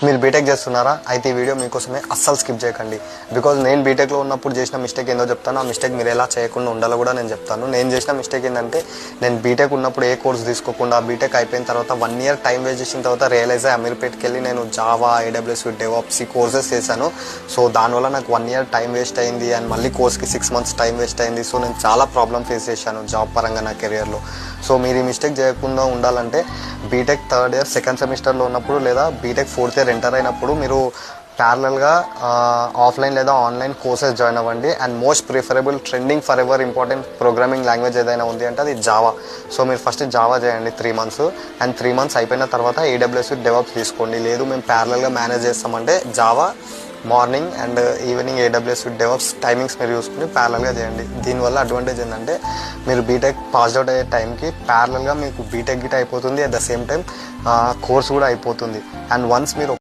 మీరు బీటెక్ చేస్తున్నారా? అయితే ఈ వీడియో మీకోసమే, అస్సలు స్కిప్ చేయకండి. బికాజ్ నేను బీటెక్లో ఉన్నప్పుడు చేసిన మిస్టేక్ ఏందో చెప్తాను. ఆ మిస్టేక్ మీరు ఎలా చేయకుండా ఉండాలో కూడా నేను చెప్తాను. నేను చేసిన మిస్టేక్ ఏంటంటే, నేను బీటెక్ ఉన్నప్పుడు ఏ కోర్స్ తీసుకోకుండా బీటెక్ అయిపోయిన తర్వాత 1 year టైం వేస్ట్ చేసిన తర్వాత రియలైజ్ అయ్యి అమీర్పేట్కి వెళ్ళి నేను జావా, AWS విత్ డెవాప్స్ ఈ కోర్సెస్ చేశాను. సో దానివల్ల నాకు 1 year టైం వేస్ట్ అయింది అండ్ మళ్ళీ కోర్స్కి 6 months టైం వేస్ట్ అయింది. సో నేను చాలా ప్రాబ్లమ్ ఫేస్ చేశాను జాబ్ పరంగా నా కెరియర్లో. సో మీరు ఈ మిస్టేక్ చేయకుండా ఉండాలంటే బీటెక్ 3rd year 2nd సెమిస్టర్లో ఉన్నప్పుడు లేదా బీటెక్ 4th year ఎంటర్ అయినప్పుడు మీరు ప్యారలల్గా ఆఫ్లైన్ లేదా ఆన్లైన్ కోర్సెస్ జాయిన్ అవ్వండి. And most preferable trending for ever important programming language ఏదైనా ఉంది అంటే అది జావా. సో మీరు ఫస్ట్ జావా చేయండి 3 months, అండ్ 3 months అయిపోయిన తర్వాత AWS విత్ డెవాప్స్ తీసుకోండి. లేదు మేము ప్యారలల్గా మేనేజ్ చేస్తామంటే Java morning and evening AWS with DevOps timings మీరు చూసుకుని ప్యారలల్గా చేయండి. దీనివల్ల అడ్వాంటేజ్ ఏంటంటే మీరు బీటెక్ పాస్ అవుట్ అయ్యే టైంకి ప్యారలల్గా మీకు బీటెక్ గిట్ అయిపోతుంది, at the same time course కూడా అయిపోతుంది. అండ్ వన్స్ మీరు